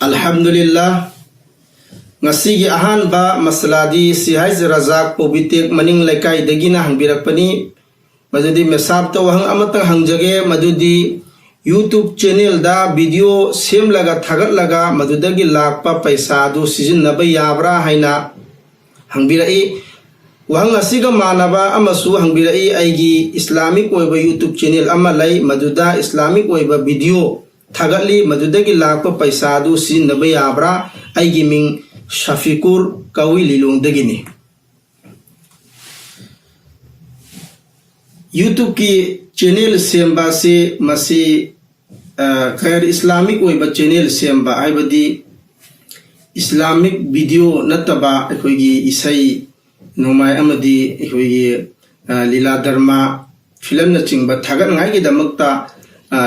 Alhamdulillah ngasigi ahanba masaladi si haiz razak pobitek maning laikai dagina hangbirakpani madudi mesab to hang amatang hangjage madudi YouTube channel da video sem laga thagat laga madudagi lakpa paisa du sizin naba yabra haina hangbirai wahang asiga manaba amasu hangbirai aigi Islamic oiba YouTube channel ama lai maduda Islamic oiba video Thagatli madudagi lakpa paisa du sin naba yabra aigi ming Shafikur kawi lilong dagini YouTube ki channel semba se masi khair Islamic oiba channel semba aibadi Islamic video nataba ekoigi isai nomai amadi ekoigi lila dharma film na chingba thagat ngai gi damakta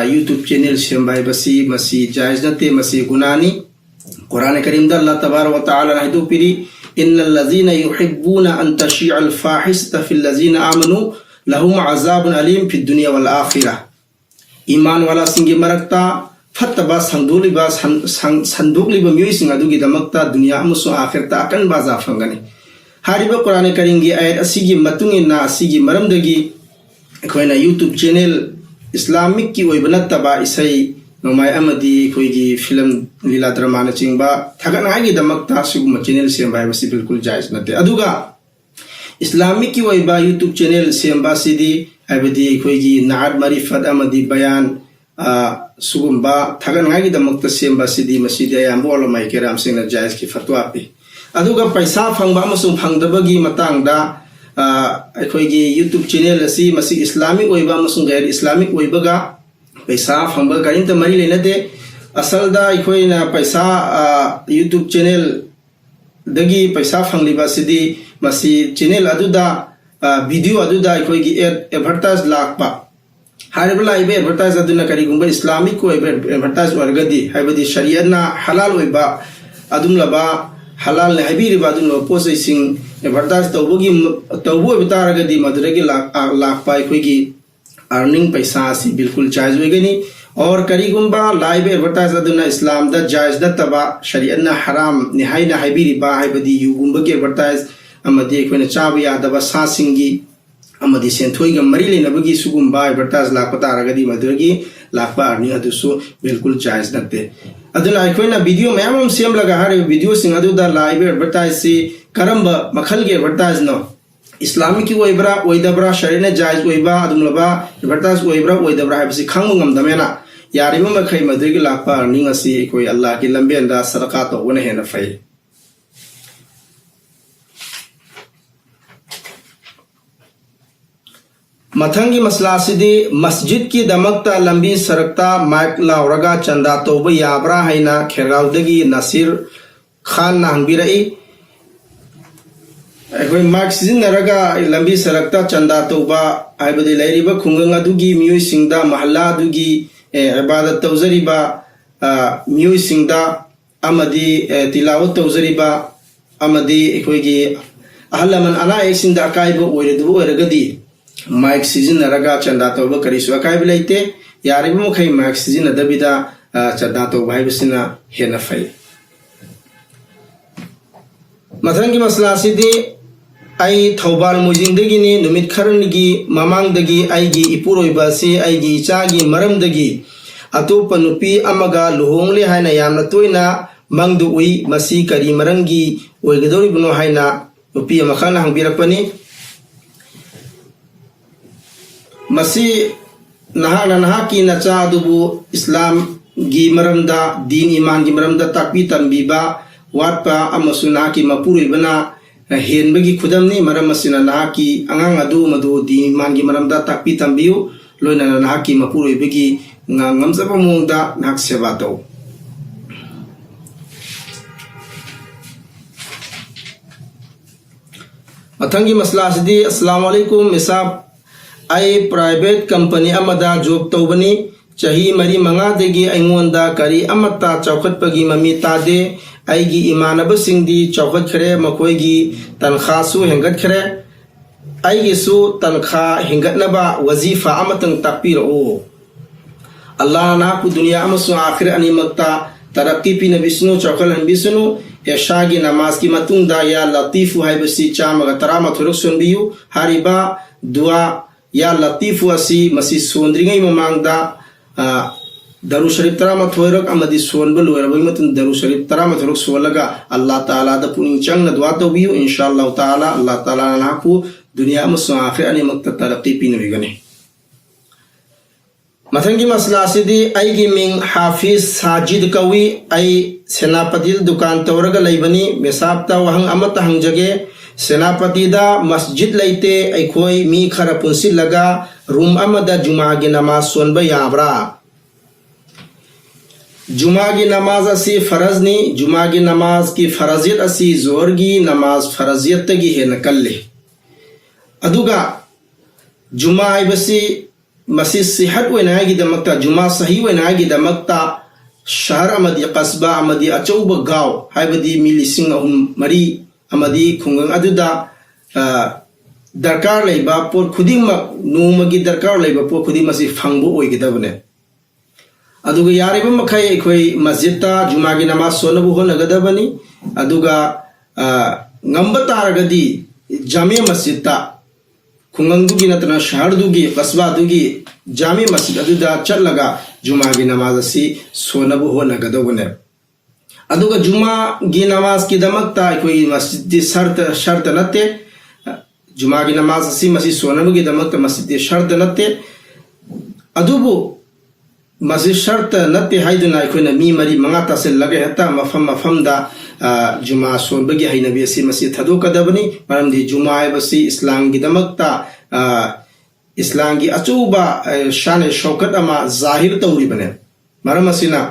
YouTube channel sembai basi masi jaiz nate masi gunani Quran Karim da Allah tabaraka wa ta'ala haidu piri innal ladzina yuhibbuna an tashi'a al fahishata fil ladzina amanu lahum azabun alim fid dunya wal akhirah iman wala singi marakta fattaba sanduli sandukli ba miyoi sing adugi damakta dunya amusu akhirta akan baza fangani hariba Quran Karim gi ayat asigi matungina asigi maramdagi koina YouTube channel Islamic ki oibana taba isai nomai amadi koigi film lila drama na chingba thagat ngai gi damakta siguma channel semba basi bilkul jaiz nate aduga Islamic ki oiba YouTube channel semba sidi abadi koigi naad marifat amadi bayan sugumba thagat ngai gi damakta semba sidi masidi ayambo lomai keram singna jaiz ki fatwa pi aduga paisa phangba amasung phangdabagi matangda aikoigi YouTube channel asi masi Islamic oiba amasung gair Islamic oibaga paisa phangba garinta mari lenate asalda aikoina paisa YouTube channel dagi paisa phangliba sidi masi channel aduda video aduda aikoigi advertise lakpa haribla ibe advertise aduna karigumba Islamic oiba advertise wargadi haibadi sharia na halal oiba adumlaba halal ne habiri badun no posai sing advertise tawbu bitaragadi maduragi lakpa aikoigi earning paisa si bilkul jaiz wegani और करीगुम्बा live advertise अदुना इस्लाम दा जायज दा तबा शरीयत ना हराम निहाई ना हाइबिरिबा हाइबदी युगुम्बा के एडवर्टाइज अमदी कोने चाब यादबा सासिंगी अमदी सेंथोइगा मरी लेनबगी सुगुम्बा एडवर्टाइज लाखपा तारगदी मदुरगी लाखपा अर्निंग अदुसु बिल्कुल जायज नते अदुना कोइना वीडियो मैम सेम लगा हरे वीडियो सिंग अदुदा लाइव एडवर्टाइज से करंबा मखल के एडवर्टाइज नो Islamic ki oibra oidabra sharina jaiz oiba adumlaba advertise oibra oidabra habsi khangmu ngamdamena yarima makhai madrigi lakpa earning asi koi Allah ki lamben da sadaqa to wona hena fai mathangi masla sidi masjid ki damakta lambi sarakta mic lauraga chanda toba yabra haina khergaudagi Nasir Khan na hangbirai अखोई mark सिजनरगा लंबी सरकता चंदा तौबा आइबदि लैरिबा खुंगंग अदुगी मियोइ सिंगदा महल्ला अदुगी इबादत तौजरिबा मियोइ सिंगदा अमदी तिलावत तौजरिबा अमदी अखोइगी अहलमन अना एक्सिंदा अकाइबा ओइरदु ओइरगदी mic सिजनरगा चंदा तौबा करिसु अकाइबा लैते यारिबा मखै माइक सिजनदबिदा चंदा तौबा हाइबसिना हेना फै मथंगी मसला सिदी आई थौबाल मुजिंदगिनी नुमित खरनगी ममांगदगी आईगी इपुरोइबा से आईगी इचागी मरमदगी अतोपा नुपी अमगा लुहोंगले हाइना यामना तोइना मंगदु उई मसी करी मरंगी ओइगदोरिबनो हाइना नुपी अमखाना हंगबिरकपनी मसी नहाना नहाकी नचा अदुबु इस्लाम गी मरमदा दीन ईमान गी मरमदा ताकपी तंबीबा वाटपा अमसु नाकी मपुरोइबना हेनबगी खुदमनी मरम असिना नाकी अंगांग अदु मदु दी मानगी मरमदा ताकपी तंबियु लोइना नाकी मपुरोइबगी ngamsaba mongda nak sewa to mathangi masla sidi assalamu alaikum misab ai private company amada job tobani chahi mari manga degi aingonda kari amata chawkhatpagi mami tade aigi imanaba singdi chawkhat khare makoigi tankha su hengat khare aigi su tankha hingatnaba wazifa amatang takpiro Allah na ku dunia amasu akhir ani makta तरक्की पीनबिसनु चौखलहनबिसनु एशागी नमाज की मतुंगदा या लतीफु हाइबसी चामगा तरामाथुरक सोनबियु हारिबा दुआ या लतीफु असी मसी सोंद्रिंगै ममांगदा दरु शरीफ तरामाथुरक अमदी सोनब लोयरबै मतुं दरु शरीफ तरामाथुरक सोलगा अल्लाह ताला दा पुनिंग चंगना दुआ तौबियु इंशाअल्लाह ताला अल्लाह ताला नाकु दुनिया अमसुं आखिर अनिमक्ता तरक्की पीनबिगने मथंगी मसला सिदी आईगी मिंग हाफिज साजिद कवी आई सेनापति दुकान तौरगा लैबनी मेसाबता वहंग अमत हंगजगे सेनापति दा मस्जिद लैते अखोई मी खरा पुंसिलगा रूम अमदा जुमा की नमाज सोनबा याब्रा जुमा की नमाज असी फरज नी जुमा की नमाज की फरजियत असी जोर की नमाज फरजियत की है नकल्ले अदुगा जुमा आइबसी मसी सिहत वेनागिदमक्ता जुमा सही वेनागिदमक्ता शहर अमदी कस्बा अमदी अचौब गाँव हाइबदी मी लिसिंग अहुम मरी अमदी खुंगंग अदुदा दरकार लेबा पोर खुदिंगमक नोमगी दरकार लेबा पोर खुदिंग मसी फंगबो ओइगिदबने अदुगा यारिबा मखै अखोई मस्जिदता जुमागी नमाज सोनबु होनगदबनी अदुगा ngamba taragadi जामिया मस्जिदता खुंगंगदुगी नतना शहरदुगी कस्बादुगी जामिया मस्जिद अदुदा चलगा जुमा की नमाज असी सोनबु होनगदबने अदुगा जुमा की नमाज की दमकता कोई मस्जिद शर्त नते जुमा की नमाज असी मस्जिद सोनबु की दमकता मस्जिद शर्त नते अदुबु मस्जिद शर्त नते हाइदुना कोई मी मरी मंगा तसिलगे हता मफम मफमदा जुमा सोनबगी हैनबी असी मस्जिद थदोकदबनी मरमदी जुमा हैबसी इस्लाम की दमकता इस्लाम की अचूबा शान शौकत अमा जाहिर तौरिबने मरम असिना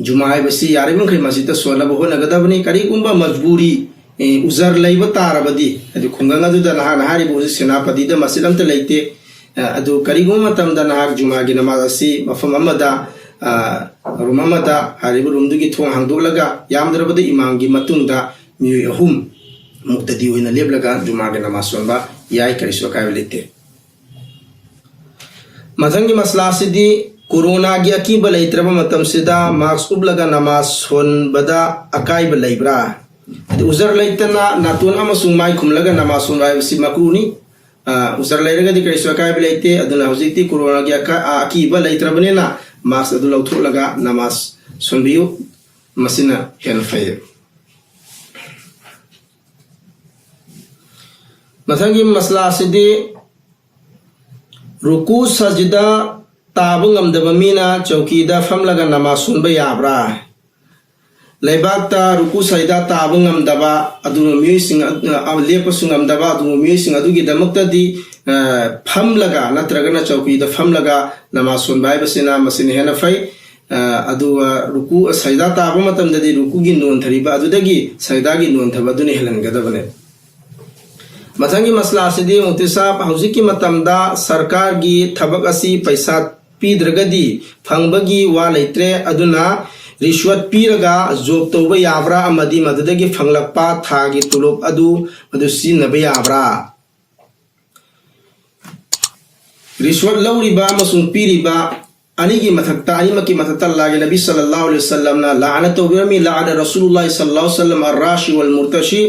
जुमा हैबसी यारिबंखै मस्जिद सोनबु होनगदबनी करिगुंबा मजबूरी उजर लैब तारबदी अदु खुंगंग अदुदा नहारिबु सेनापति दा मस्जिद अमत लैते अदु करिगुंबा मतमदा नहाक जुमा की नमाज असी मफम अमदा रूम अमदा हारिबु रूमदुगी थोंग हांगदोलगा यामद्रबदि इमाम की मतुंगदा मिय अहुम मुक्तदी होइना लेबलगा जुमा की नमाज सोनबा याय करिसो कायब लेते मथंगी मसला सिदी कोरोना की अकीब लेत्रब मतम सिदा मास्क उबलगा नमाज सोनबदा अकायब लेब्रा उजर लेतना नातुन अमसुंग माय खुमलगा नमाज सोनबा बसी मकरूनी उजर लेरगदि करिसो अकायब लेते अदुना हुजिकती कोरोना की अकीब लेत्रबनेना मास्क अदु लौथोलगा नमाज सोनबियु मसिना हेन फै मथंगी मसला सिदी रुकू सजदा ताब ngमदबा मीना चौकीदा फमलगा नमाज सोनबा याब्रा लेबाकता रुकू सजदा ताब ngमदबा अदुनो मियसिंग लेपसु ngमदबा अदुनो मियसिंग अदुगी दमक्तदी फमलगा नत्रगना चौकीदा फमलगा नमाज सोनबा हाइबसिना मसिन हेना फै अदु रुकू सजदा ताब मतमददी रुकूगी नोनथरिबा अदुदगी सजदागी नोनथबा अदुने हेलनगदबने मथंगी मसला सिदी मुतिसाब हौजिकी मतमदा सरकार की थबक असी पैसा पीद्रगदी फंगबगी वा लेत्रे अदुना रिश्वत पीरगा जॉब तौबा याब्रा अमदी मददगी फंगलकपा थागी तुलोब अदु सिनबा याब्रा रिश्वत लौरिबा मसुंग पीरिबा अनिगी मथक्ता अनिमकी मथक्ता लागे नबी सल्लल्लाहु अलैहि वसल्लम ना लानत तौबिरमी लान रसूलुल्लाह सल्लल्लाहु अलैहि वसल्लम अर्राशी वल मुर्तशी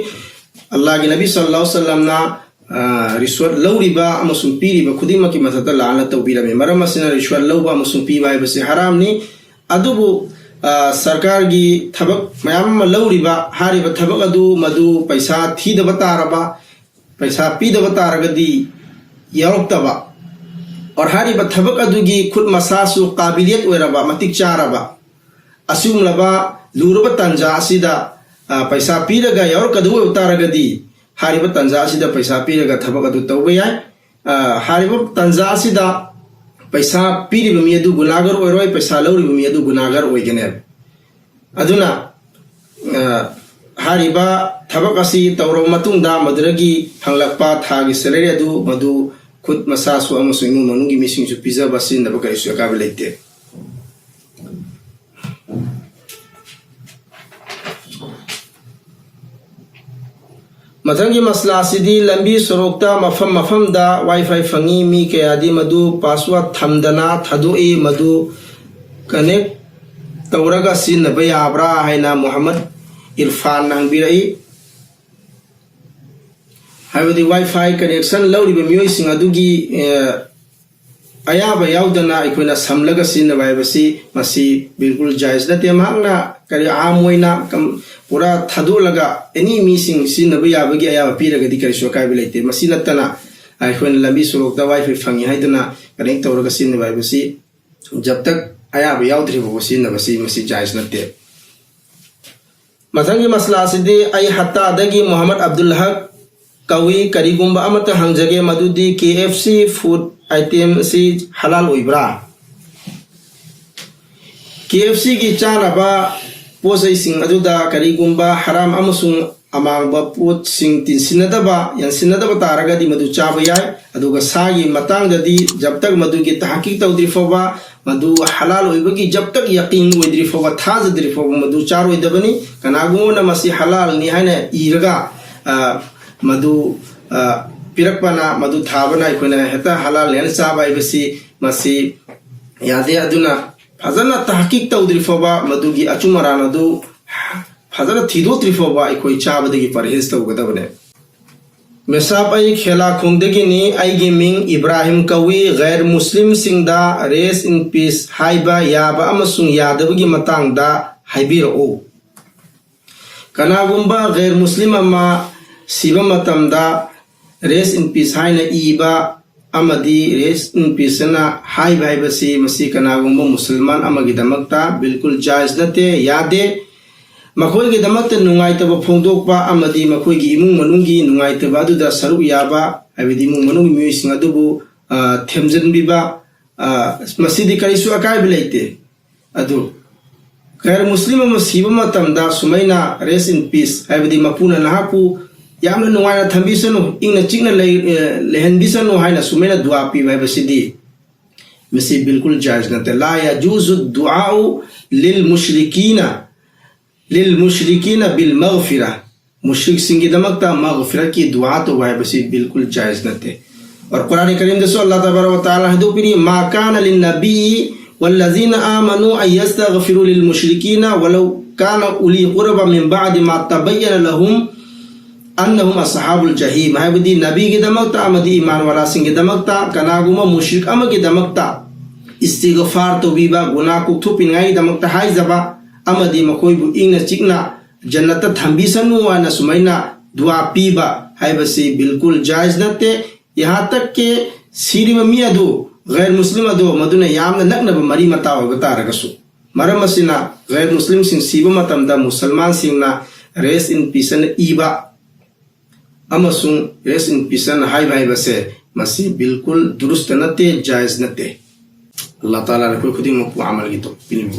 अल्लाह के नबी सल्लल्लाहु अलैहि वसल्लम ना रिश्वत लौरिबा अमसुंग पीरिबा खुदिमकी मथक्ता लानत तौबिरमी मरम असिना रिश्वत लौबा अमसुंग पीबा हाइबसे हराम नि अदुबु सरकार की थबक मयाम लौरिबा हारिबा थबक अदु मदु पैसा थीदबा तारबा पैसा पीदबा तारगदी यारक्तबा और हारिबा थबक अदुगी खुद मसासु काबिलियत ओइरबा मतिक चारबा असुमलबा लुरबा तंजा असिदा पैसा पीरगा यारकदु तारगदी हारिबा तंजा असिदा पैसा पीरगा थबक अदु तौबा याय हारिबा तंजा असिदा पैसा पीरिबा मी अदु गुनागर ओइरोय पैसा लौरिबा मी अदु गुनागर ओइगने अदुना हारिबा थबक असि तौरो मतुंगदा मदरगी फंगलकपा थागी सैलरी अदु मदु खुद मसासु अमसु इमु मनुंगी मिसिंगसु पिजबा सिनबा करिसु अकाबा लेते मथंगी मसला सिदी लंबी सरोकता मफम मफमदा वाईफाई फंगी मी कयादी मदु पासवर्ड थमदना थदोई मदु कनेक्ट तौरगा सिनब याब्रा हाइना मोहम्मद इरफान हंगबिरई हाइबदी वाईफाई कनेक्शन लौरिबा मियोइसिंग अदुगी अयाबा याउदना अखोइना समलगा सिनब हाइबसी मसी बिल्कुल जायज नते महंगना करी आमोइना पूरा थादोलगा एनी मीसिंग सिनब याबगी अयाबा पीरगदी करिसो कायबे लेते मसी नत्तना अखोइना लंबी सोरोकदा वाईफाई फंगी हाइदना कनेक्ट तौरगा सिनब हाइबसी जब तक अयाबा याउद्रिबो सिनबसी मसी जायज नते मथंगी मसला सिदि आई हत्तादगी मोहम्मद अब्दुल हक कवी करीगुंबा अमत हंजगे मदुदी KFC फूड आइटम से हलाल ओइब्रा KFC की चानबा पोसै सिंग अदुदा करीगुंबा हराम अमसुंग अमांगबा पोत सिंग तिनसिनदबा यनसिनदबा तारगदी मदु चाबा याय अदुगा सागी मतंगददी जब तक मदु की तहकीक तौद्रि फोबा मदु हलाल ओइबगी जब तक यकीन ओइद्रि फोबा थाजद्रि फोबा मदु चारोइदबनी कनागुना मसी हलाल नि हाइना इरगा मदु पिरकपना मदु थाबना अखोइना हेता हलाल लेन चाबा इबसी मसी यादे अदुना फजना तहकीक तौद्रि फोबा मदुगी अचुमरान अदु फजना थिदोत्रि फोबा अखोइ चाबदगी परहेज तौगदबने मेसाब आई खेला खुंगदगिनी आईगी मिंग इब्राहिम कवी गैर मुस्लिम सिंगदा रेस इन पीस हाइबा याबा अमसुंग यादबगी मतंगदा हाइबिरओ कनागुंबा गैर मुस्लिम अमा सिबा मतमदा रेस इन पीस हाइना इबा अमदी रेस इन पीस ना हाई भाईबसी मसी कनागुंबा मुसलमान अमगी दमकता बिल्कुल जायज नते यादे मखोइगी दमकता नुंगाइतबा फोंदोकपा अमदी मखोइगी इमुंग मनुंगी नुंगाइतबा अदुदा सरुक याबा हाइबदी इमुंग मनुंगी मियोइसिंग अदुबु थेमजनबिबा मसीदी करिसु अकायबे लेते अदु गैर मुस्लिम अमा सिबा मतमदा सुमैना रेस इन पीस हाइबदी मपुना नहापु यामना नुंगाइना थंबिसनु इंगना चिकना लेहनबिसनु हाइना सुमैना दुआ पीबा हाइबसिदी मसी बिल्कुल जायज नते ला यजुजु दुआउ लिल मुशरिकीना बिल मगफिरा मुशरिक सिंगी दमकता मगफिरा की दुआ तो हाइबसी बिल्कुल जायज नते और कुरान करीम दसो अल्लाह तबारक व तआला हदु पिरी मा काना लिन नबी वल्लज़ीना आमनु अयस्तगफिरु लिल मुशरिकीना वलौ काना उली कुरबा मिन बाद मा तबय्यना लहुम अन्नहुम असहाबुल जहीम हाइबदी नबी की दमकता अमदी ईमान वाला सिंह की दमकता कनागुमा मुशरिक अम की दमकता इस्तिगफार तो बीबा गुनाह कुथु पिनगाई दमकता हाई जबा अमदी मखोइबु इंगना चिकना जन्नत थंबिसनु वाना सुमैना दुआ पीबा हाइबसी बिल्कुल जायज नते यहाँ तक के सीरी ममी अदु गैर मुस्लिम अदु मदुना यामना नकनब मरी मता होगता रगसु मरम असिना गैर मुस्लिम सिंह सीबा मतमदा मुसलमान सिंहना रेस इन पीसन ईबा अमसुंग रेस इन पीसन हाई भाई बसे मसी बिल्कुल दुरुस्त नते जायज नते अल्लाह ताला ने कोई खुदी मपु अमल की तो पिन